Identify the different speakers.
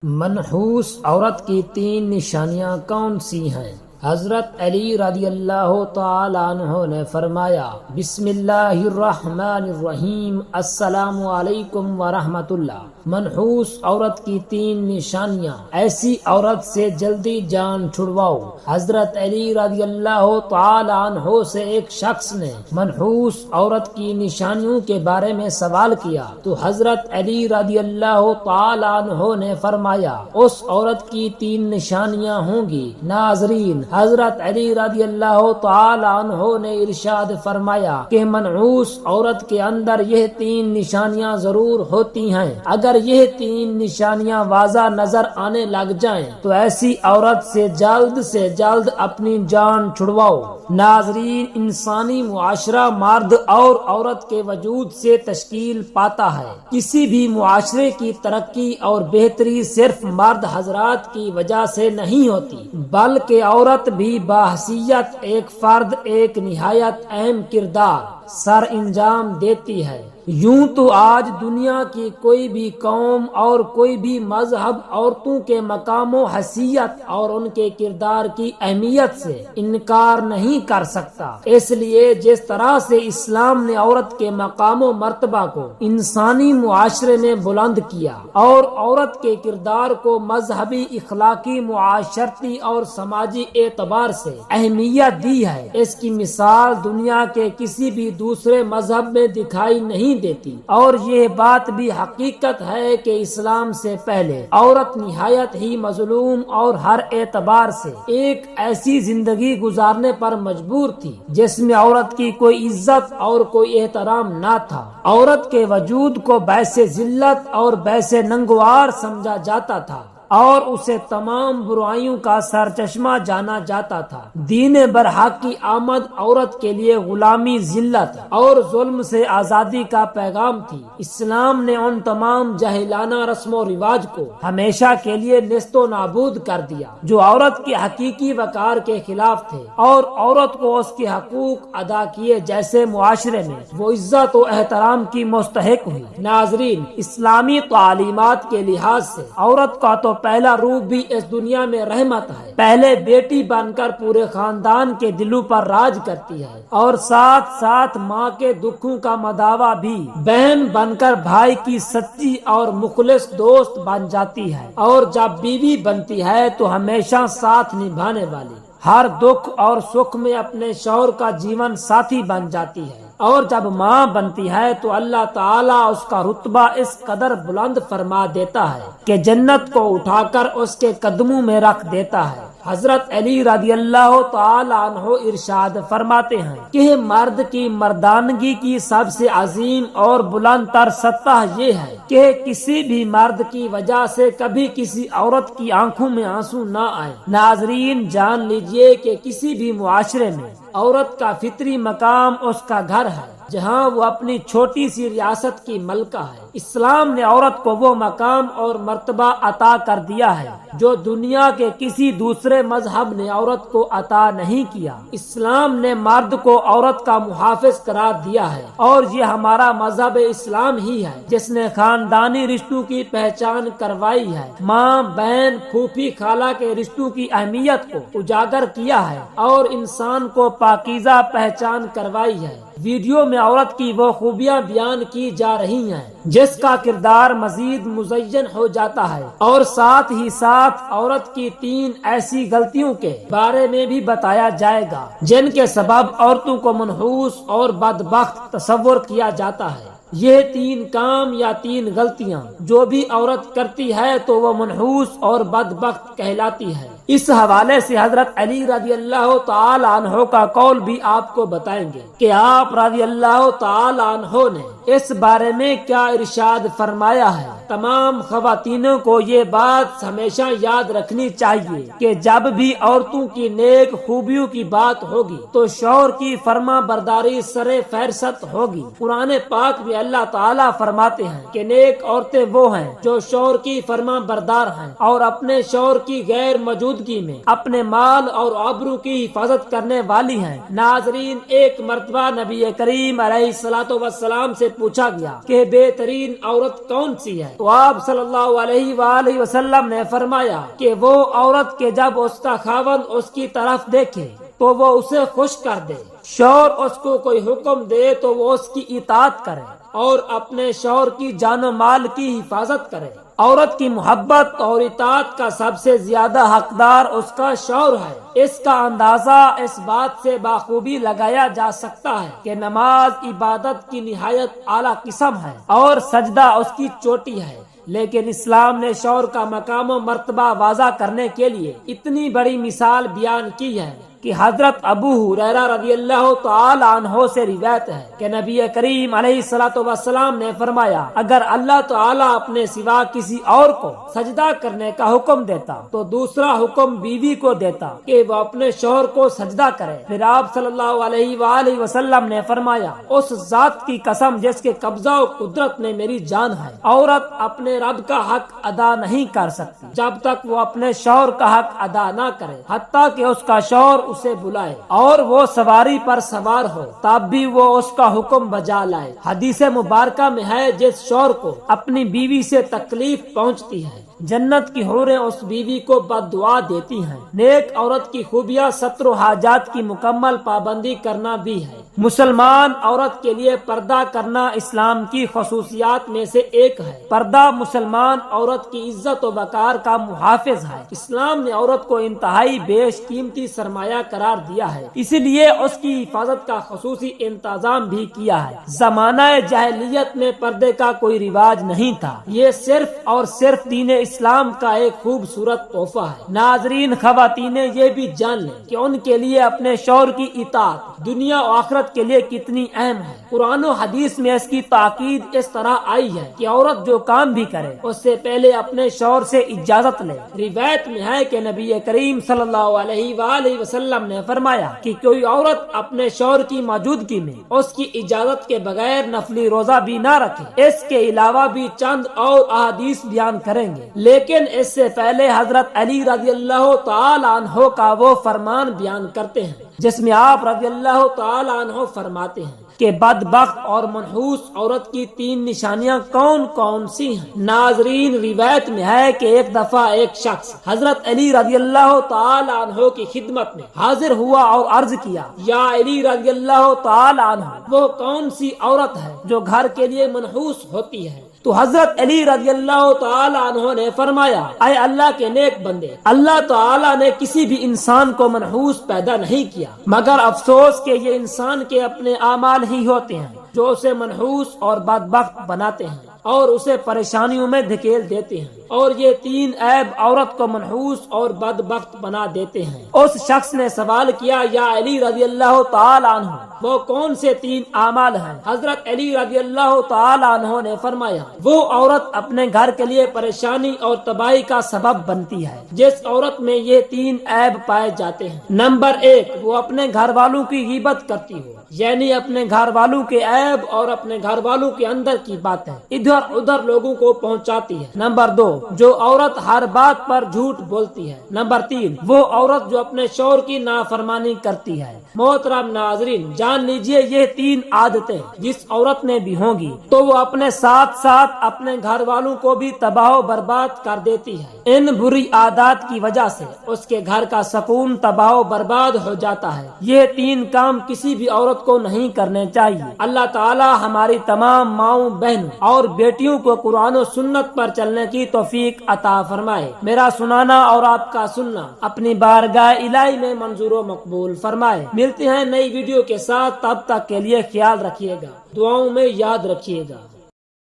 Speaker 1: منحوس عورت کی 3 نشانیاں کون سی ہیں؟ حضرت علی رضی اللہ تعالی عنہ نے فرمایا، بسم اللہ الرحمن الرحیم، السلام علیکم ورحمۃ اللہ۔ منحوس عورت کی 3 نشانیاں، ایسی عورت سے جلدی جان چھڑواؤ۔ حضرت علی رضی اللہ تعالی عنہ سے ایک شخص نے منحوس عورت کی نشانیوں کے بارے میں سوال کیا تو حضرت علی رضی اللہ تعالی عنہ نے فرمایا، اس عورت کی 3 نشانیاں ہوں گی۔ ناظرین، حضرت علی رضی اللہ تعالی عنہ نے ارشاد فرمایا کہ منحوس عورت کے اندر یہ 3 نشانیاں ضرور ہوتی ہیں۔ اگر یہ 3 نشانیاں واضح نظر آنے لگ جائیں تو ایسی عورت سے جلد اپنی جان چھڑواؤ۔ ناظرین، انسانی معاشرہ مرد اور عورت کے وجود سے تشکیل پاتا ہے۔ کسی بھی معاشرے کی ترقی اور بہتری صرف مرد حضرات کی وجہ سے نہیں ہوتی، بلکہ عورت بھی بحیثیت ایک فرد ایک نہایت اہم کردار سر انجام دیتی ہے۔ یوں تو آج دنیا کی کوئی بھی قوم اور کوئی بھی مذہب عورتوں کے مقام و حیثیت اور ان کے کردار کی اہمیت سے انکار نہیں کر سکتا۔ اس لیے جس طرح سے اسلام نے عورت کے مقام و مرتبہ کو انسانی معاشرے میں بلند کیا اور عورت کے کردار کو مذہبی، اخلاقی، معاشرتی اور سماجی اعتبار سے اہمیت دی ہے، اس کی مثال دنیا کے کسی بھی دوسرے مذہب میں دکھائی نہیں دیتی۔ اور یہ بات بھی حقیقت ہے کہ اسلام سے پہلے عورت نہایت ہی مظلوم اور ہر اعتبار سے ایک ایسی زندگی گزارنے پر مجبور تھی جس میں عورت کی کوئی عزت اور کوئی احترام نہ تھا۔ عورت کے وجود کو باعث ذلت اور باعث ننگوار سمجھا جاتا تھا اور اسے تمام برائیوں کا سرچشمہ جانا جاتا تھا۔ دین برحق کی آمد عورت کے لیے غلامی، ذلت اور ظلم سے آزادی کا پیغام تھی۔ اسلام نے ان تمام جاہلانہ رسم و رواج کو ہمیشہ کے لیے نیست و نابود کر دیا جو عورت کی حقیقی وقار کے خلاف تھے، اور عورت کو اس کے حقوق ادا کیے جیسے معاشرے میں وہ عزت و احترام کی مستحق ہوئی۔ ناظرین، اسلامی تعلیمات کے لحاظ سے عورت کا تو پہلا روپ بھی اس دنیا میں رحمت ہے۔ پہلے بیٹی بن کر پورے خاندان کے دلوں پر راج کرتی ہے اور ساتھ ساتھ ماں کے دکھوں کا مداوا بھی، بہن بن کر بھائی کی سچی اور مخلص دوست بن جاتی ہے، اور جب بیوی بنتی ہے تو ہمیشہ ساتھ نبھانے والی، ہر دکھ اور سکھ میں اپنے شوہر کا جیون ساتھی بن جاتی ہے۔ اور جب ماں بنتی ہے تو اللہ تعالیٰ اس کا رتبہ اس قدر بلند فرما دیتا ہے کہ جنت کو اٹھا کر اس کے قدموں میں رکھ دیتا ہے۔ حضرت علی رضی اللہ تعالی عنہ ارشاد فرماتے ہیں کہ مرد کی مردانگی کی سب سے عظیم اور بلند تر سطح یہ ہے کہ کسی بھی مرد کی وجہ سے کبھی کسی عورت کی آنکھوں میں آنسو نہ آئے۔ ناظرین، جان لیجئے کہ کسی بھی معاشرے میں عورت کا فطری مقام اس کا گھر ہے جہاں وہ اپنی چھوٹی سی ریاست کی ملکہ ہے۔ اسلام نے عورت کو وہ مقام اور مرتبہ عطا کر دیا ہے جو دنیا کے کسی دوسرے مذہب نے عورت کو عطا نہیں کیا۔ اسلام نے مرد کو عورت کا محافظ قرار دیا ہے، اور یہ ہمارا مذہب اسلام ہی ہے جس نے خاندانی رشتوں کی پہچان کروائی ہے، ماں، بہن، پھوپھی، خالہ کے رشتوں کی اہمیت کو اجاگر کیا ہے اور انسان کو پاکیزہ پہچان کروائی ہے۔ ویڈیو میں عورت کی وہ خوبیاں بیان کی جا رہی ہیں جس کا کردار مزید مزین ہو جاتا ہے، اور ساتھ ہی ساتھ عورت کی 3 ایسی غلطیوں کے بارے میں بھی بتایا جائے گا جن کے سبب عورتوں کو منحوس اور بدبخت تصور کیا جاتا ہے۔ یہ 3 کام یا 3 غلطیاں جو بھی عورت کرتی ہے تو وہ منحوس اور بدبخت کہلاتی ہے۔ اس حوالے سے حضرت علی رضی اللہ تعالی عنہ کا قول بھی آپ کو بتائیں گے کہ آپ رضی اللہ تعالی عنہ نے اس بارے میں کیا ارشاد فرمایا ہے۔ تمام خواتینوں کو یہ بات ہمیشہ یاد رکھنی چاہیے کہ جب بھی عورتوں کی نیک خوبیوں کی بات ہوگی تو شوہر کی فرما برداری سر فہرست ہوگی۔ قرآن پاک میں اللہ تعالیٰ فرماتے ہیں کہ نیک عورتیں وہ ہیں جو شوہر کی فرما بردار ہیں اور اپنے شوہر کی غیر موجودگی میں اپنے مال اور آبرو کی حفاظت کرنے والی ہیں۔ ناظرین، ایک مرتبہ نبی کریم علیہ الصلوۃ والسلام سے پوچھا گیا کہ بہترین عورت کون سی ہے تو آپ صلی اللہ علیہ وآلہ وسلم نے فرمایا کہ وہ عورت کے جب اس کا خاوند اس کی طرف دیکھے تو وہ اسے خوش کر دے، شوہر اس کو کوئی حکم دے تو وہ اس کی اطاعت کرے اور اپنے شوہر کی جان و مال کی حفاظت کرے۔ عورت کی محبت اور اطاعت کا سب سے زیادہ حقدار اس کا شوہر ہے۔ اس کا اندازہ اس بات سے بخوبی لگایا جا سکتا ہے کہ نماز عبادت کی نہایت اعلیٰ قسم ہے اور سجدہ اس کی چوٹی ہے، لیکن اسلام نے شوہر کا مقام و مرتبہ واضح کرنے کے لیے اتنی بڑی مثال بیان کی ہے کہ حضرت ابو ہریرہ رضی اللہ تعالی عنہ سے روایت ہے کہ نبی کریم علیہ الصلوۃ والسلام نے فرمایا، اگر اللہ تعالی اپنے سوا کسی اور کو سجدہ کرنے کا حکم دیتا تو دوسرا حکم بیوی کو دیتا کہ وہ اپنے شوہر کو سجدہ کرے۔ پھر آپ صلی اللہ علیہ وآلہ وسلم نے فرمایا، اس ذات کی قسم جس کے قبضہ و قدرت میں میری جان ہے، عورت اپنے رب کا حق ادا نہیں کر سکتی جب تک وہ اپنے شوہر کا حق ادا نہ کرے، حتیٰ کہ اس کا شوہر اسے بلائے اور وہ سواری پر سوار ہو تب بھی وہ اس کا حکم بجا لائے۔ حدیث مبارکہ میں ہے، جس شوہر کو اپنی بیوی سے تکلیف پہنچتی ہے جنت کی حوریں اس بیوی کو بد دعا دیتی ہیں۔ نیک عورت کی خوبیاں ستر و حاجات کی مکمل پابندی کرنا بھی ہے۔ مسلمان عورت کے لیے پردہ کرنا اسلام کی خصوصیات میں سے ایک ہے۔ پردہ مسلمان عورت کی عزت و وقار کا محافظ ہے۔ اسلام نے عورت کو انتہائی بیش قیمتی سرمایہ قرار دیا ہے، اسی لیے اس کی حفاظت کا خصوصی انتظام بھی کیا ہے۔ زمانہ جاہلیت میں پردے کا کوئی رواج نہیں تھا، یہ صرف اور صرف دین اسلام کا ایک خوبصورت تحفہ ہے۔ ناظرین، خواتینیں یہ بھی جان لیں کہ ان کے لیے اپنے شوہر کی اطاعت دنیا و آخرت کے لیے کتنی اہم ہے۔ قرآن و حدیث میں اس کی تاکید اس طرح آئی ہے کہ عورت جو کام بھی کرے اس سے پہلے اپنے شوہر سے اجازت لے۔ روایت میں ہے کہ نبی کریم صلی اللہ علیہ وآلہ وسلم نے فرمایا کہ کوئی عورت اپنے شوہر کی موجودگی میں اس کی اجازت کے بغیر نفلی روزہ بھی نہ رکھے۔ اس کے علاوہ بھی چند اور احادیث بیان کریں گے، لیکن اس سے پہلے حضرت علی رضی اللہ تعالی عنہ کا وہ فرمان بیان کرتے ہیں جس میں آپ رضی اللہ تعالی عنہ فرماتے ہیں کہ بدبخت اور منحوس عورت کی 3 نشانیاں کون کون سی ہیں۔ ناظرین، روایت میں ہے کہ ایک دفعہ ایک شخص حضرت علی رضی اللہ تعالی عنہ کی خدمت میں حاضر ہوا اور عرض کیا، یا علی رضی اللہ تعالی عنہ، وہ کون سی عورت ہے جو گھر کے لیے منحوس ہوتی ہے؟ تو حضرت علی رضی اللہ تعالی عنہ نے فرمایا، اے اللہ کے نیک بندے، اللہ تعالی نے کسی بھی انسان کو منحوس پیدا نہیں کیا، مگر افسوس کہ یہ انسان کے اپنے اعمال ہی ہوتے ہیں جو اسے منحوس اور بدبخت بناتے ہیں اور اسے پریشانیوں میں دھکیل دیتے ہیں، اور یہ 3 عیب عورت کو منحوس اور بدبخت بنا دیتے ہیں۔ اس شخص نے سوال کیا، یا علی رضی اللہ تعالی عنہ، وہ کون سے 3 اعمال ہیں؟ حضرت علی رضی اللہ تعالی عنہ نے فرمایا، وہ عورت اپنے گھر کے لیے پریشانی اور تباہی کا سبب بنتی ہے جس عورت میں یہ 3 عیب پائے جاتے ہیں۔ نمبر 1، وہ اپنے گھر والوں کی غیبت کرتی ہو، یعنی اپنے گھر والوں کے عیب اور اپنے گھر والوں کے اندر کی باتیں ادھر ادھر لوگوں کو پہنچاتی ہے۔ نمبر 2، جو عورت ہر بات پر جھوٹ بولتی ہے۔ نمبر 3، وہ عورت جو اپنے شوہر کی نافرمانی کرتی ہے۔ محترم ناظرین، جان لیجئے یہ 3 عادتیں جس عورت میں بھی ہوں گی تو وہ اپنے ساتھ ساتھ اپنے گھر والوں کو بھی تباہ و برباد کر دیتی ہے۔ ان بری عادات کی وجہ سے اس کے گھر کا سکون تباہ و برباد ہو جاتا ہے۔ یہ 3 کام کسی بھی عورت کو نہیں کرنے چاہیے۔ اللہ تعالی ہماری تمام ماؤں، بہنوں اور بیٹیوں کو قرآن و سنت پر چلنے کی توفیق عطا فرمائے۔ میرا سنانا اور آپ کا سننا اپنی بارگاہ الہی میں منظور و مقبول فرمائے۔ ملتے ہیں نئی ویڈیو کے ساتھ، تب تک کے لیے خیال رکھیے گا، دعاؤں میں یاد رکھیے گا۔